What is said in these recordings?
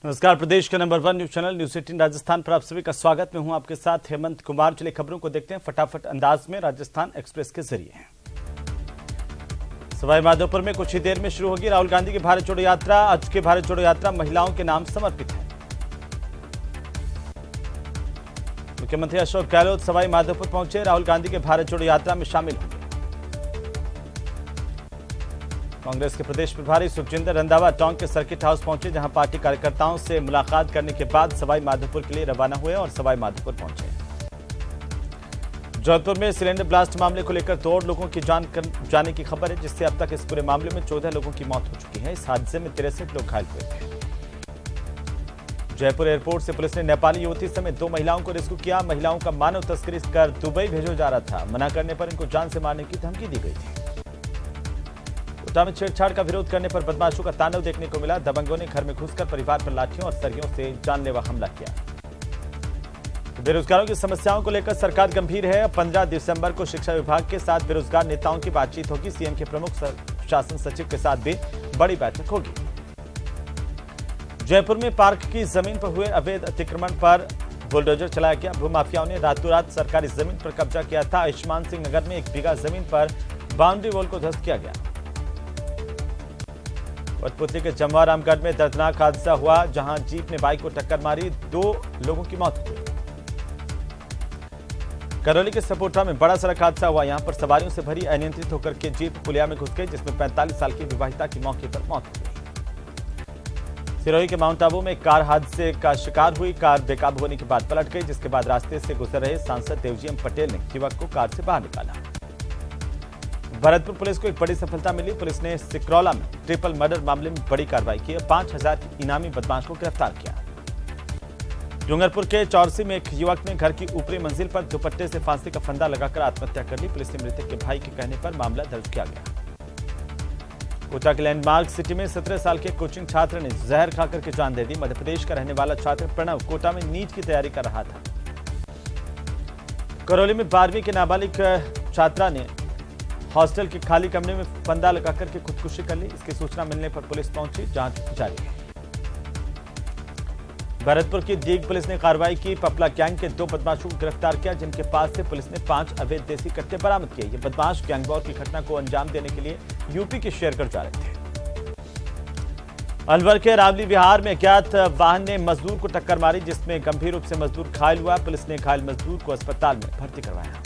नमस्कार, प्रदेश के number 1 news channel news 18 Rajasthan पर आप सभी का स्वागत। मैं हूं आपके साथ हेमंत कुमार। चलिए खबरों को देखते हैं फटाफट अंदाज में राजस्थान एक्सप्रेस के जरिए। सवाई माधोपुर में कुछ ही देर में शुरू होगी राहुल गांधी की भारत जोड़ो यात्रा। आज की भारत जोड़ो यात्रा महिलाओं के नाम समर्पित है। मुख्यमंत्री अशोक गहलोत सवाई माधोपुर पहुंचे, राहुल गांधी के भारत जोड़ो यात्रा में शामिल होंगे। कांग्रेस के प्रदेश प्रभारी सुखजिंदर रंधावा टोंक के सर्किट हाउस पहुंचे, जहां पार्टी कार्यकर्ताओं से मुलाकात करने के बाद सवाई माधोपुर के लिए रवाना हुए और सवाई माधोपुर पहुंचे। जोधपुर में सिलेंडर ब्लास्ट मामले को लेकर 2 लोगों की जान जाने की खबर है, जिससे अब तक इस पूरे मामले में 14 लोगों की मौत हो चुकी है। इस हादसे में 63 लोग घायल हुए थे। जयपुर एयरपोर्ट से पुलिस ने नेपाली युवती समेत 2 महिलाओं को रेस्क्यू किया। महिलाओं का मानव तस्करी कर दुबई भेजा जा रहा था। मना करने पर इनको जान से मारने की धमकी दी गई थी। कोटा में छेड़छाड़ का विरोध करने पर बदमाशों का तांडव देखने को मिला। दबंगों ने घर में घुसकर परिवार पर लाठियों और सरियों से जानलेवा हमला किया। बेरोजगारों की समस्याओं को लेकर सरकार गंभीर है। 15 दिसंबर को शिक्षा विभाग के साथ बेरोजगार नेताओं की बातचीत होगी। सीएम के प्रमुख शासन सचिव के साथ भी बड़ी बैठक होगी। जयपुर में पार्क की जमीन पर हुए अवैध अतिक्रमण पर बुलडोजर चलाया गया। भूमाफियाओं ने रातों रात सरकारी जमीन पर कब्जा किया था। आयुष्मान सिंह नगर में 1 बीघा जमीन पर बाउंड्री वॉल को ध्वस्त किया गया। कठपुतली के जमवारामगढ़ में दर्दनाक हादसा हुआ, जहां जीप ने बाइक को टक्कर मारी, 2 लोगों की मौत हुई। करौली के सपोटा में बड़ा सड़क हादसा हुआ। यहां पर सवारियों से भरी अनियंत्रित होकर के जीप पुलिया में घुस गई, जिसमें 45 साल की विवाहिता की मौके पर मौत हो गई। सिरोही के माउंट आबू में कार हादसे का शिकार हुई। कार बेकाबू होने के बाद पलट गई, जिसके बाद रास्ते से गुजर रहे सांसद देवजी पटेल ने युवक को कार से बाहर निकाला। भरतपुर पुलिस को एक बड़ी सफलता मिली। पुलिस ने सिकरौला में ट्रिपल मर्डर मामले में बड़ी कार्रवाई की। 5000 इनामी बदमाश को गिरफ्तार किया। डूंगरपुर के चौरसी में एक युवक ने घर की ऊपरी मंजिल पर दुपट्टे से फांसी का फंदा लगाकर आत्महत्या कर ली। पुलिस ने मृतक के भाई के कहने पर मामला दर्ज किया गया। कोटा के लैंडमार्क सिटी में 17 साल के कोचिंग छात्र ने जहर खाकर के जान दे दी। मध्य प्रदेश का रहने वाला छात्र प्रणव कोटा में नीट की तैयारी कर रहा था। करौली में 12वीं के नाबालिग छात्रा ने हॉस्टल के खाली कमरे में फंदा लगाकर के खुदकुशी कर ली। इसकी सूचना मिलने पर पुलिस पहुंची, जांच जारी है। भरतपुर की डीग पुलिस ने कार्रवाई की। पपला गैंग के 2 बदमाशों को गिरफ्तार किया, जिनके पास से पुलिस ने 5 अवैध देसी कट्टे बरामद किए। ये बदमाश गैंगवॉर की घटना को अंजाम देने के लिए यूपी के शेरगढ़ जा रहे थे। अलवर के रावली विहार में अज्ञात वाहन ने मजदूर को टक्कर मारी, जिसमें गंभीर रूप से मजदूर घायल हुआ। पुलिस ने घायल मजदूर को अस्पताल में भर्ती करवाया।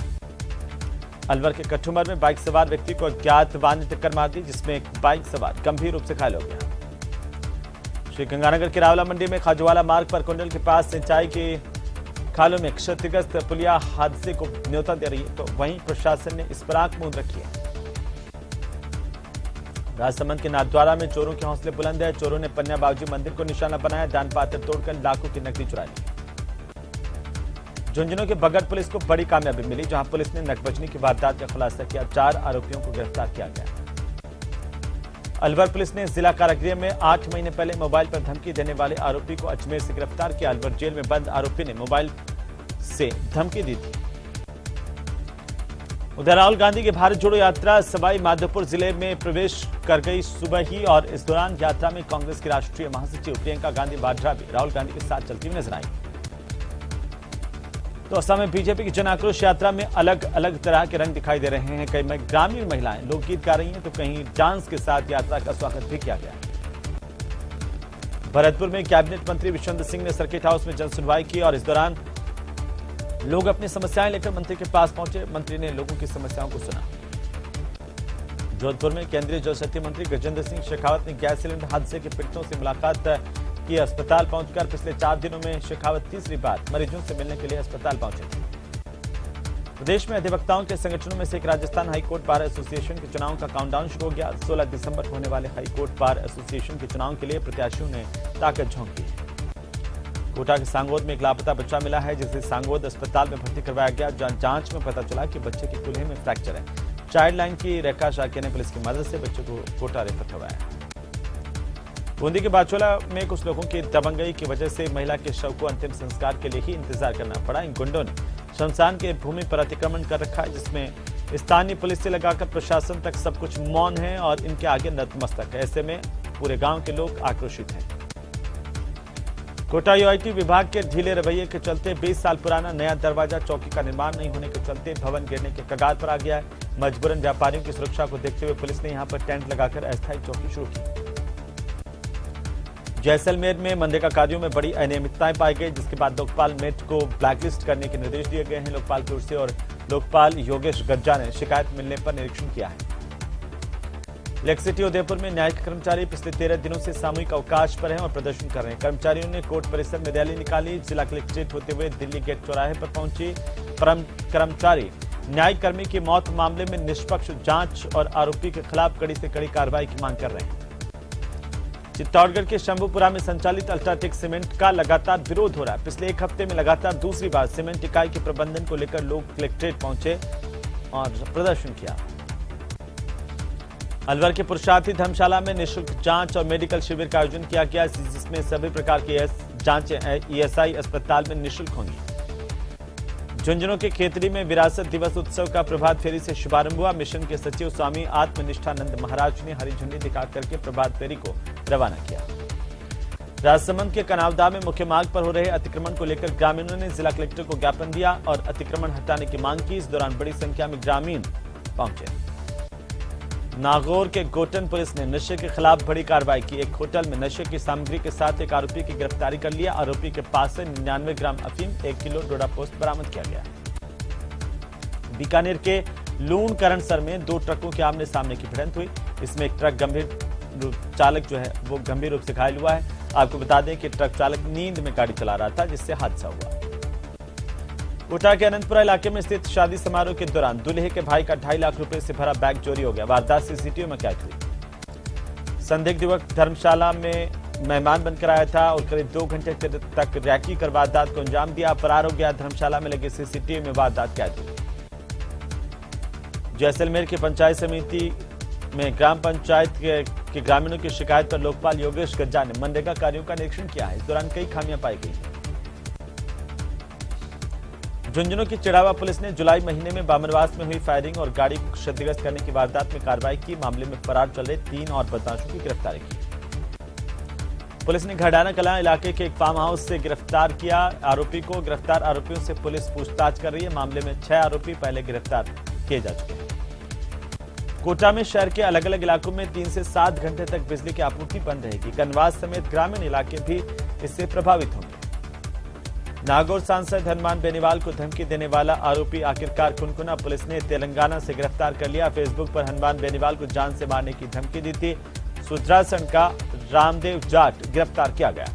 अलवर के कठुमर में बाइक सवार व्यक्ति को अज्ञात वाहन ने टक्कर मार दी, जिसमें एक बाइक सवार गंभीर रूप से घायल हो गया। श्री गंगानगर के रावला मंडी में खाजूवाला मार्ग पर कुंडल के पास सिंचाई की खालों में क्षतिग्रस्त पुलिया हादसे को न्योता दे रही है, तो वहीं प्रशासन ने इस पर आंख मूंद रखी है। राजसमंद के नाथद्वारा में चोरों के हौसले बुलंद है। चोरों ने पन्ना बाबूजी मंदिर को निशाना बनाया, दान पात्र तोड़कर लाखों की नकदी चुरा ली। झुंझुनू के बगड़ पुलिस को बड़ी कामयाबी मिली, जहां पुलिस ने नकबजनी की वारदात का खुलासा किया। 4 आरोपियों को गिरफ्तार किया गया। अलवर पुलिस ने जिला कारागृह में 8 महीने पहले मोबाइल पर धमकी देने वाले आरोपी को अजमेर से गिरफ्तार किया। अलवर जेल में बंद आरोपी ने मोबाइल से धमकी दी थी। उधर राहुल गांधी की भारत जोड़ो यात्रा सवाई माधोपुर जिले में प्रवेश कर गई सुबह ही, और इस दौरान यात्रा में कांग्रेस की राष्ट्रीय महासचिव प्रियंका गांधी वाड्रा भी राहुल गांधी के साथ चलती हुई नजर आई। तो असम में बीजेपी की जन आक्रोश यात्रा में अलग अलग तरह के रंग दिखाई दे रहे हैं। कई ग्रामीण महिलाएं लोकगीत गा रही हैं, तो कहीं डांस के साथ यात्रा का स्वागत भी किया गया। भरतपुर में कैबिनेट मंत्री विश्वेंद्र सिंह ने सर्किट हाउस में जन सुनवाई की, और इस दौरान लोग अपनी समस्याएं लेकर मंत्री के पास पहुंचे। मंत्री ने लोगों की समस्याओं को सुना। जोधपुर में केंद्रीय जल शक्ति मंत्री गजेंद्र सिंह शेखावत ने गैस सिलेंडर हादसे के पीड़ितों से मुलाकात की। अस्पताल पहुंचकर पिछले 4 दिनों में शेखावत तीसरी बार मरीजों से मिलने के लिए अस्पताल पहुंचे थे। प्रदेश में अधिवक्ताओं के संगठनों में से एक राजस्थान हाईकोर्ट बार एसोसिएशन के चुनाव का काउंटडाउन शुरू हो गया। 16 दिसंबर को होने वाले हाईकोर्ट बार एसोसिएशन के चुनाव के लिए प्रत्याशियों ने ताकत झोंक दी। कोटा के सांगोद में एक लापता बच्चा मिला है, जिसे सांगोद अस्पताल में भर्ती करवाया गया। जांच में पता चला कि बच्चे के कूल्हे में फ्रैक्चर है। चाइल्ड लाइन की रेखा शाक्य ने पुलिस की मदद से बच्चे को कोटा रेफर करवाया। बूंदी के बाचोला में कुछ लोगों की दबंगई की वजह से महिला के शव को अंतिम संस्कार के लिए ही इंतजार करना पड़ा। इन गुंडों ने शमशान के भूमि पर अतिक्रमण कर रखा है, जिसमें स्थानीय पुलिस से लगाकर प्रशासन तक सब कुछ मौन है और इनके आगे नतमस्तक है। ऐसे में पूरे गांव के लोग आक्रोशित हैं। कोटा यूआईटी विभाग के ढीले रवैये के चलते 20 साल पुराना नया दरवाजा चौकी का निर्माण नहीं होने के चलते भवन गिरने के कगार पर आ गया है। मजबूरन व्यापारियों की सुरक्षा को देखते हुए पुलिस ने यहां पर टेंट लगाकर अस्थायी चौकी शुरू की। जैसलमेर में मनरेगा कार्यों में बड़ी अनियमितताएं पाई गई, जिसके बाद लोकपाल मेट को ब्लैकलिस्ट करने के निर्देश दिए गए हैं। लोकपाल की ओर से और लोकपाल योगेश गज्जा ने शिकायत मिलने पर निरीक्षण किया है। लेक सिटी उदयपुर में न्यायिक कर्मचारी पिछले 13 दिनों से सामूहिक अवकाश पर हैं और प्रदर्शन कर रहे हैं। कर्मचारियों ने कोर्ट परिसर में रैली निकाली। जिला कलेक्ट्रेट होते हुए दिल्ली गेट चौराहे पर पहुंचे कर्मचारी न्यायिक कर्मी की मौत मामले में निष्पक्ष जांच और आरोपी के खिलाफ कड़ी से कड़ी कार्रवाई की मांग कर रहे हैं। चित्तौड़गढ़ के शंभुपुरा में संचालित अल्ट्राटेक सीमेंट का लगातार विरोध हो रहा है। पिछले एक हफ्ते में लगातार दूसरी बार सीमेंट इकाई के प्रबंधन को लेकर लोग कलेक्ट्रेट पहुंचे और प्रदर्शन किया। अलवर के पुरुषार्थी धर्मशाला में निःशुल्क जांच और मेडिकल शिविर का आयोजन किया गया, जिसमें सभी प्रकार की जांचें ईएसआई अस्पताल में निःशुल्क होंगी। झुंझुनू के खेतड़ी में विरासत दिवस उत्सव का प्रभात फेरी से शुभारंभ हुआ। मिशन के सचिव स्वामी आत्मनिष्ठानंद महाराज ने हरी झंडी दिखाकर के प्रभात फेरी को रवाना किया। राजसमंद के कनावदा में मुख्य मार्ग पर हो रहे अतिक्रमण को लेकर ग्रामीणों ने जिला कलेक्टर को ज्ञापन दिया और अतिक्रमण हटाने की मांग की। इस दौरान बड़ी संख्या में ग्रामीण पहुंचे। नागौर के गोटन पुलिस ने नशे के खिलाफ बड़ी कार्रवाई की। एक होटल में नशे की सामग्री के साथ एक आरोपी की गिरफ्तारी कर लिया। आरोपी के पास से 99 ग्राम अफीम, 1 किलो डोडा पोस्ट बरामद किया गया। बीकानेर के लूण करणसर में 2 ट्रकों के आमने सामने की भिड़ंत हुई। इसमें एक ट्रक चालक जो है वो गंभीर रूप से घायल हुआ है। आपको बता दें कि ट्रक चालक नींद में गाड़ी चला रहा था, जिससे हादसा हुआ। कोटा के अनंतपुरा इलाके में स्थित शादी समारोह के दौरान दूल्हे के भाई का 2.5 लाख रुपए से भरा बैग चोरी हो गया। वारदात सीसीटीवी में कैद हुई। संदिग्ध युवक धर्मशाला में मेहमान बनकर आया था और करीब 2 घंटे तक रैकी कर वारदात को अंजाम दिया, फरार हो गया। धर्मशाला में लगे सीसीटीवी में वारदात कैद हुई। जैसलमेर की पंचायत समिति में ग्राम पंचायत के ग्रामीणों की शिकायत पर लोकपाल योगेश गज्जा ने मनरेगा कार्यों का निरीक्षण किया है। इस दौरान कई खामियां पाई गई। झुंझुनू की चिड़ावा पुलिस ने जुलाई महीने में बामनवास में हुई फायरिंग और गाड़ी को क्षतिग्रस्त करने की वारदात में कार्रवाई की। मामले में फरार चल रहे 3 और बदमाशों की गिरफ्तारी की। पुलिस ने घड़ाना कलां इलाके के एक फार्म हाउस से गिरफ्तार किया आरोपी को। गिरफ्तार आरोपियों से पुलिस पूछताछ कर रही है। मामले में 6 आरोपी पहले गिरफ्तार किए जा चुके हैं। कोटा में शहर के अलग अलग इलाकों में 3 से 7 घंटे तक बिजली की आपूर्ति बंद रहेगी। कनवास समेत ग्रामीण इलाके भी इससे प्रभावित होंगे। नागौर सांसद हनुमान बेनीवाल को धमकी देने वाला आरोपी आखिरकार कुनकुना पुलिस ने तेलंगाना से गिरफ्तार कर लिया। फेसबुक पर हनुमान बेनीवाल को जान से मारने की धमकी दी थी। सुद्रासन का रामदेव जाट गिरफ्तार किया गया।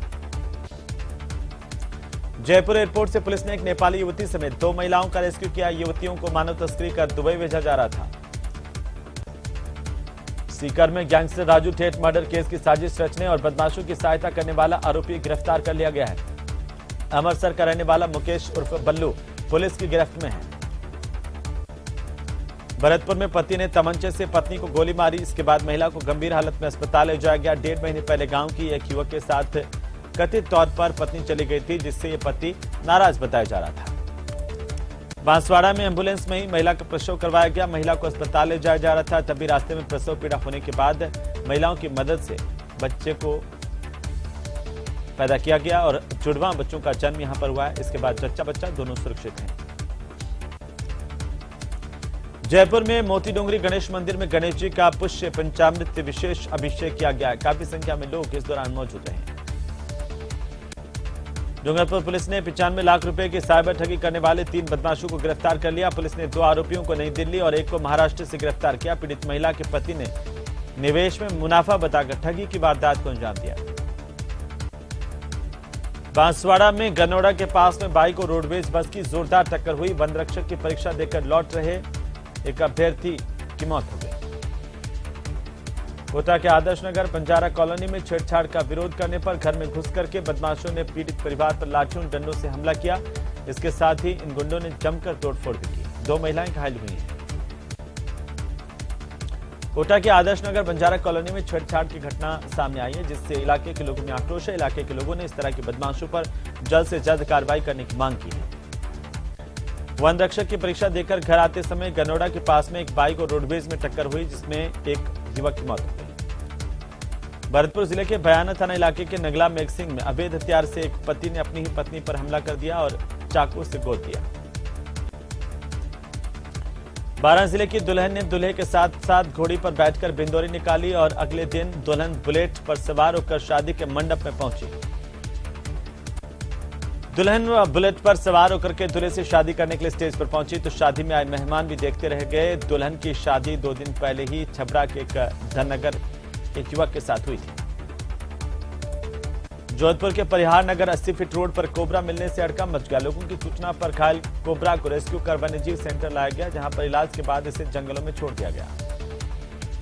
जयपुर एयरपोर्ट से पुलिस ने एक नेपाली युवती समेत 2 महिलाओं का रेस्क्यू किया। युवतियों को मानव तस्करी कर दुबई भेजा जा रहा था। सीकर में गैंगस्टर राजू ठेठ मर्डर केस की साजिश रचने और बदमाशों की सहायता करने वाला आरोपी गिरफ्तार कर लिया गया है। अमृतसर का रहने वाला मुकेश उर्फ बल्लू पुलिस की गिरफ्त में है। भरतपुर में पति ने तमंचे से पत्नी को गोली मारी। इसके बाद महिला को गंभीर हालत में अस्पताल ले जाया गया। 1.5 महीने पहले गांव की एक युवक के साथ कथित तौर पर पत्नी चली गई थी, जिससे ये पति नाराज बताया जा रहा था। बांसवाड़ा में एम्बुलेंस में ही महिला का प्रसव करवाया गया। महिला को अस्पताल ले जाया जा रहा था, तभी रास्ते में प्रसव पीड़ा होने के बाद महिलाओं की मदद से बच्चे को पैदा किया गया और जुड़वा बच्चों का जन्म यहां पर हुआ है। इसके बाद जच्चा बच्चा दोनों सुरक्षित हैं। जयपुर में मोती डोंगरी गणेश मंदिर में गणेश जी का पुष्य पंचामृत विशेष अभिषेक किया गया है। काफी संख्या में लोग इस दौरान मौजूद रहे। डूंगरपुर पुलिस ने 95 लाख रुपए की साइबर ठगी करने वाले 3 बदमाशों को गिरफ्तार कर लिया। पुलिस ने 2 आरोपियों को नई दिल्ली और एक को महाराष्ट्र से गिरफ्तार किया। पीड़ित महिला के पति ने निवेश में मुनाफा बताकर ठगी की वारदात को अंजाम दिया। बांसवाड़ा में गनौड़ा के पास में बाइक और रोडवेज बस की जोरदार टक्कर हुई। वन रक्षक की परीक्षा देकर लौट रहे एक अभ्यर्थी की मौत हो गई। कोटा के आदर्श नगर बंजारा कॉलोनी में छेड़छाड़ का विरोध करने पर घर में घुस करके बदमाशों ने पीड़ित परिवार पर लाठियों डंडों से हमला किया। इसके साथ ही इन गुंडों ने जमकर तोड़फोड़ भी की। 2 महिलाएं घायल हुई हैं। कोटा के आदर्श नगर बंजारा कॉलोनी में छेड़छाड़ की घटना सामने आई है, जिससे इलाके के लोगों में आक्रोश है। इलाके के लोगों ने इस तरह के बदमाशों पर जल्द से जल्द कार्रवाई करने की मांग की है। वन रक्षक की परीक्षा देकर घर आते समय गनौड़ा के पास में एक बाइक और रोडवेज में टक्कर हुई, जिसमें एक युवक की मौत हो गई। भरतपुर जिले के बयाना थाना इलाके के नगला मेघसिंह में अवैध हथियार से एक पति ने अपनी ही पत्नी पर हमला कर दिया और चाकू से गोद दिया। बारां जिले की दुल्हन ने दूल्हे के साथ साथ घोड़ी पर बैठकर बिंदोरी निकाली और अगले दिन दुल्हन बुलेट पर सवार होकर शादी के मंडप में पहुंची। दुल्हन बुलेट पर सवार होकर के दूल्हे से शादी करने के लिए स्टेज पर पहुंची तो शादी में आए मेहमान भी देखते रह गए। दुल्हन की शादी 2 दिन पहले ही छबरा के एक धननगर एक युवक के साथ हुई थी। जोधपुर के परिहार नगर 80 फीट रोड पर कोबरा मिलने से हड़कंप मच गया। लोगों की सूचना पर घायल कोबरा को रेस्क्यू कर वन्यजीव सेंटर लाया गया, जहां पर इलाज के बाद इसे जंगलों में छोड़ दिया गया।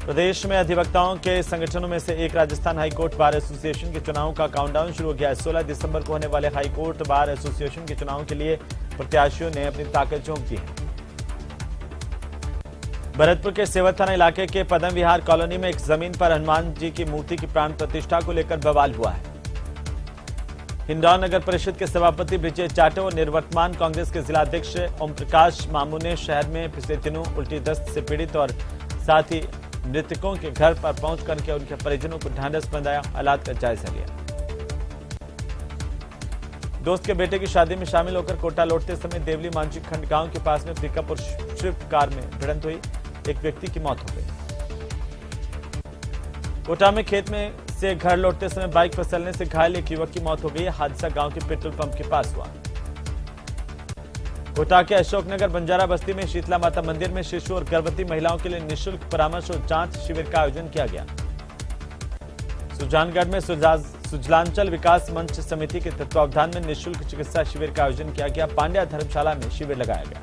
प्रदेश में अधिवक्ताओं के संगठनों में से एक राजस्थान हाईकोर्ट बार एसोसिएशन के चुनाव का काउंटडाउन शुरू हो गया है। 16 दिसंबर को होने वाले हाईकोर्ट बार एसोसिएशन के चुनाव के लिए प्रत्याशियों ने अपनी ताकत झोंक दी है। भरतपुर के सेवत थाना इलाके के पदम विहार कॉलोनी में एक जमीन पर हनुमान जी की मूर्ति की प्राण प्रतिष्ठा को लेकर बवाल हुआ है। हिंडौन नगर परिषद के सभापति विजय चाटो और निवर्तमान कांग्रेस के जिलाध्यक्ष ओम प्रकाश मामू ने शहर में पिछले दिनों उल्टी दस्त से पीड़ित और साथ ही मृतकों के घर पर पहुंच करके उनके परिजनों को ढांढस बंधाया, हालात का जायजा लिया। दोस्त के बेटे की शादी में शामिल होकर कोटा लौटते समय देवली मांझी खंड गांव के पास में पिकअप और स्विफ्ट कार में भिड़ंत हुई, एक व्यक्ति की मौत हो गई। कोटा में खेत में से घर लौटते समय बाइक फिसलने से घायल एक युवक की मौत हो गई। हादसा गांव के पेट्रोल पंप के पास हुआ। कोटा के अशोकनगर बंजारा बस्ती में शीतला माता मंदिर में शिशु और गर्भवती महिलाओं के लिए निःशुल्क परामर्श और जांच शिविर का आयोजन किया गया। सुजानगढ़ में सुजलांचल विकास मंच समिति के तत्वावधान में निःशुल्क चिकित्सा शिविर का आयोजन किया गया। पांड्या धर्मशाला में शिविर लगाया गया।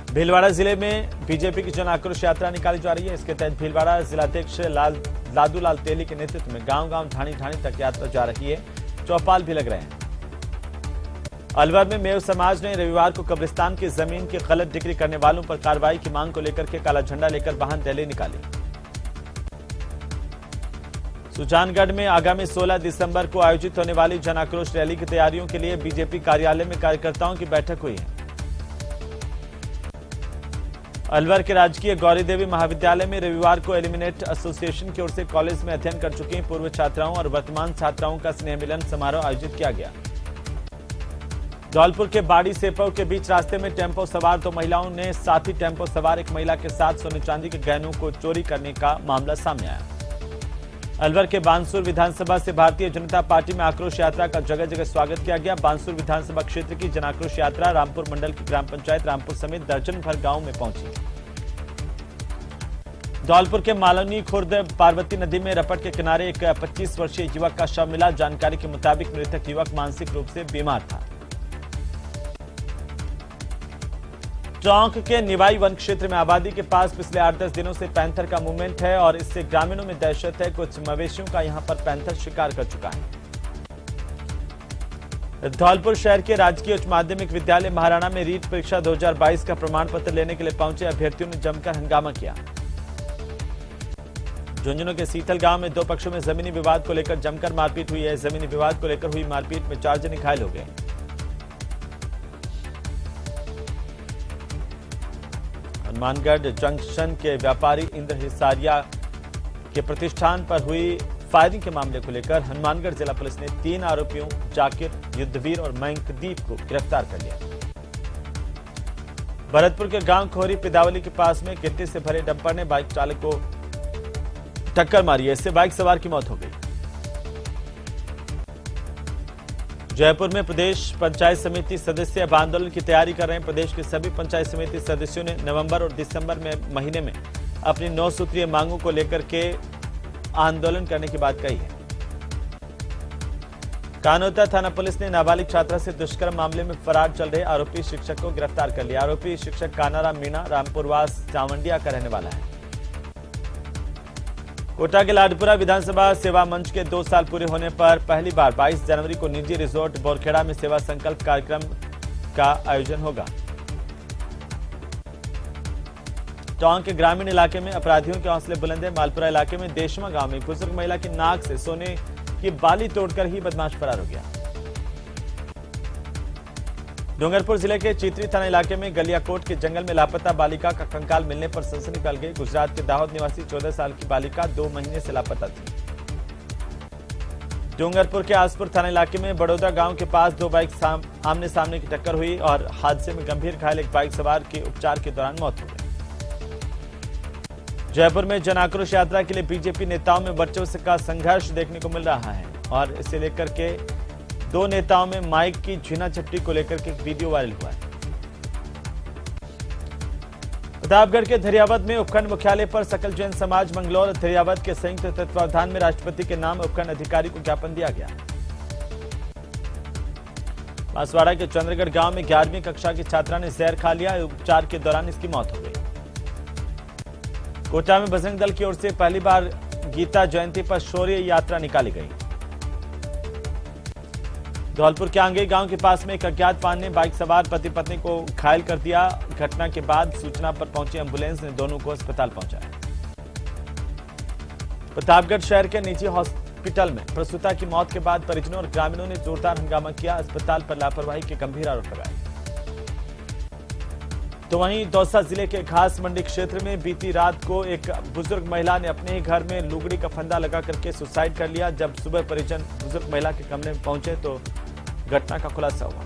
भीलवाड़ा जिले में बीजेपी की जन आक्रोश यात्रा निकाली जा रही है। इसके तहत भीलवाड़ा जिलाध्यक्ष लादूलाल तेली के नेतृत्व में गांव-गांव ढाणी-ढाणी तक यात्रा जा रही है। चौपाल भी लग रहे हैं। अलवर में मेव समाज ने रविवार को कब्रिस्तान की जमीन की गलत डिक्री करने वालों पर कार्रवाई की मांग को लेकर के काला झंडा लेकर वाहन रैली निकाली। सुजानगढ़ में आगामी 16 दिसंबर को आयोजित होने वाली जन आक्रोश रैली की तैयारियों के लिए बीजेपी कार्यालय में कार्यकर्ताओं की बैठक हुई है। अलवर के राजकीय गौरी देवी महाविद्यालय में रविवार को एलिमिनेट एसोसिएशन की ओर से कॉलेज में अध्ययन कर चुकी पूर्व छात्राओं और वर्तमान छात्राओं का स्नेह मिलन समारोह आयोजित किया गया। धौलपुर के बाड़ी सेपव के बीच रास्ते में टेम्पो सवार 2 महिलाओं ने साथी टेम्पो सवार एक महिला के साथ सोने चांदी के गहनों को चोरी करने का मामला सामने आया। अलवर के बानसूर विधानसभा से भारतीय जनता पार्टी में आक्रोश यात्रा का जगह जगह स्वागत किया गया। बानसूर विधानसभा क्षेत्र की जन आक्रोश यात्रा रामपुर मंडल की ग्राम पंचायत रामपुर समेत दर्जन भर गांव में पहुंची। धौलपुर के मालनी खुर्द पार्वती नदी में रपट के किनारे एक 25 वर्षीय युवक का शव मिला। जानकारी के मुताबिक मृतक युवक मानसिक रूप से बीमार था। टोंक के निवाई वन क्षेत्र में आबादी के पास पिछले 8-10 दिनों से पैंथर का मूवमेंट है और इससे ग्रामीणों में दहशत है। कुछ मवेशियों का यहां पर पैंथर शिकार कर चुका है। धौलपुर शहर के राजकीय उच्च माध्यमिक विद्यालय महाराणा में रीट परीक्षा 2022 का प्रमाण पत्र लेने के लिए पहुंचे अभ्यर्थियों ने जमकर हंगामा किया। झुंझुनू के सीथल गांव में 2 पक्षों में जमीनी विवाद को लेकर जमकर मारपीट हुई है। जमीनी विवाद को लेकर हुई मारपीट में 4 जने घायल हो गए। हनुमानगढ़ जंक्शन के व्यापारी इंद्र हिसारिया के प्रतिष्ठान पर हुई फायरिंग के मामले को लेकर हनुमानगढ़ जिला पुलिस ने 3 आरोपियों जाकिर, युद्धवीर और मयंकदीप को गिरफ्तार कर लिया। भरतपुर के गांव खोरी पिदावली के पास में गिट्टी से भरे डंपर ने बाइक चालक को टक्कर मारी है। इससे बाइक सवार की मौत हो गई। जयपुर में प्रदेश पंचायत समिति सदस्य अब आंदोलन की तैयारी कर रहे हैं। प्रदेश के सभी पंचायत समिति सदस्यों ने नवंबर और दिसंबर में महीने में अपनी 9 सूत्रीय मांगों को लेकर के आंदोलन करने की बात कही है। कानोता थाना पुलिस ने नाबालिग छात्रा से दुष्कर्म मामले में फरार चल रहे आरोपी शिक्षक को गिरफ्तार कर लिया। आरोपी शिक्षक कानाराम मीणा रामपुरवास चावंडिया का रहने वाला है। कोटा के लाडपुरा विधानसभा सेवा मंच के 2 साल पूरे होने पर पहली बार 22 जनवरी को निजी रिजॉर्ट बोरखेड़ा में सेवा संकल्प कार्यक्रम का आयोजन होगा। टोंक के ग्रामीण इलाके में अपराधियों के हौसले बुलंद है। मालपुरा इलाके में देशमा गांव में बुजुर्ग महिला की नाक से सोने की बाली तोड़कर ही बदमाश फरार हो गया। डूंगरपुर जिले के चीतरी थाना इलाके में गलियाकोट के जंगल में लापता बालिका का कंकाल मिलने पर सनसनी फैल गई। गुजरात के दाहोद निवासी 14 साल की बालिका 2 महीने से लापता थी। डूंगरपुर के आसपुर थाना इलाके में बड़ौदा गांव के पास 2 बाइक आमने सामने की टक्कर हुई और हादसे में गंभीर घायल एक बाइक सवार की उपचार के दौरान मौत हो गई। जयपुर में जन आक्रोश यात्रा के लिए बीजेपी नेताओं में वर्चस्व का संघर्ष देखने को मिल रहा है और इसे लेकर के 2 नेताओं में माइक की झीना झपटी को लेकर के एक वीडियो वायरल हुआ है। प्रतापगढ़ के धरियावद में उपखंड मुख्यालय पर सकल जैन समाज मंगलौर धरियावद के संयुक्त तत्वावधान में राष्ट्रपति के नाम उपखंड अधिकारी को ज्ञापन दिया गया। बांसवाड़ा के चंद्रगढ़ गांव में 11वीं कक्षा की छात्रा ने जहर खा लिया। उपचार के दौरान इसकी मौत हो गई। कोटा में बजरंग दल की ओर से पहली बार गीता जयंती पर शौर्य यात्रा निकाली गई। धौलपुर के आंगे गांव के पास में एक अज्ञात वाहन ने बाइक सवार पति पत्नी को घायल कर दिया। घटना के बाद सूचना पर पहुंची एम्बुलेंस ने दोनों को अस्पताल पहुंचाया। प्रतापगढ़ शहर के निजी हॉस्पिटल में प्रसूता की मौत के बाद परिजनों और ग्रामीणों ने जोरदार हंगामा किया। अस्पताल पर लापरवाही के गंभीर आरोप लगाए। तो वहीं दौसा जिले के घास मंडी क्षेत्र में बीती रात को एक बुजुर्ग महिला ने अपने ही घर में लुगड़ी का फंदा लगा करके सुसाइड कर लिया। जब सुबह परिजन बुजुर्ग महिला के कमरे में पहुंचे तो घटना का खुलासा हुआ।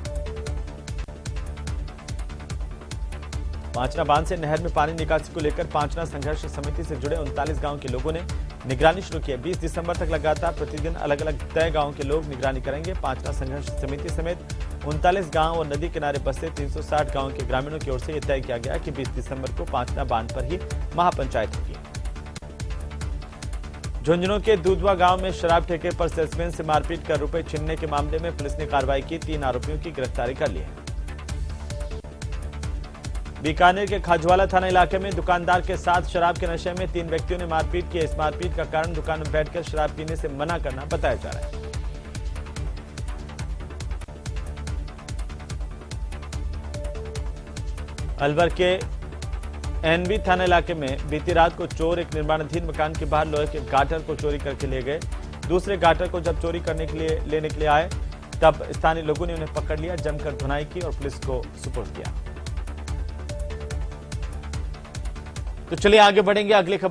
पांचना बांध से नहर में पानी निकासी को लेकर पांचना संघर्ष समिति से जुड़े 39 गांव के लोगों ने निगरानी शुरू की है। 20 दिसंबर तक लगातार प्रतिदिन अलग अलग तय गांव के लोग निगरानी करेंगे। पांचना संघर्ष समिति समेत 39 गांव और नदी किनारे बसे 360 गांव के ग्रामीणों की ओर से यह तय किया गया कि 20 दिसंबर को पांचना बांध पर ही महापंचायत होगी। झुंझुनू के दूधवा गांव में शराब ठेके पर सेल्समैन से मारपीट कर रुपए छीनने के मामले में पुलिस ने कार्रवाई की। 3 आरोपियों की गिरफ्तारी कर ली है। बीकानेर के खाजवाला थाना इलाके में दुकानदार के साथ शराब के नशे में 3 व्यक्तियों ने मारपीट की। इस मारपीट का कारण दुकान में बैठकर शराब पीने से मना करना बताया जा रहा है। अलवर के एनबी थाना इलाके में बीती रात को चोर एक निर्माणाधीन मकान के बाहर लोहे के गाटर को चोरी करके ले गए। दूसरे गाटर को जब चोरी लेने के लिए आए तब स्थानीय लोगों ने उन्हें पकड़ लिया, जमकर धुनाई की और पुलिस को सुपुर्द किया। तो चलिए आगे बढ़ेंगे अगली खबर।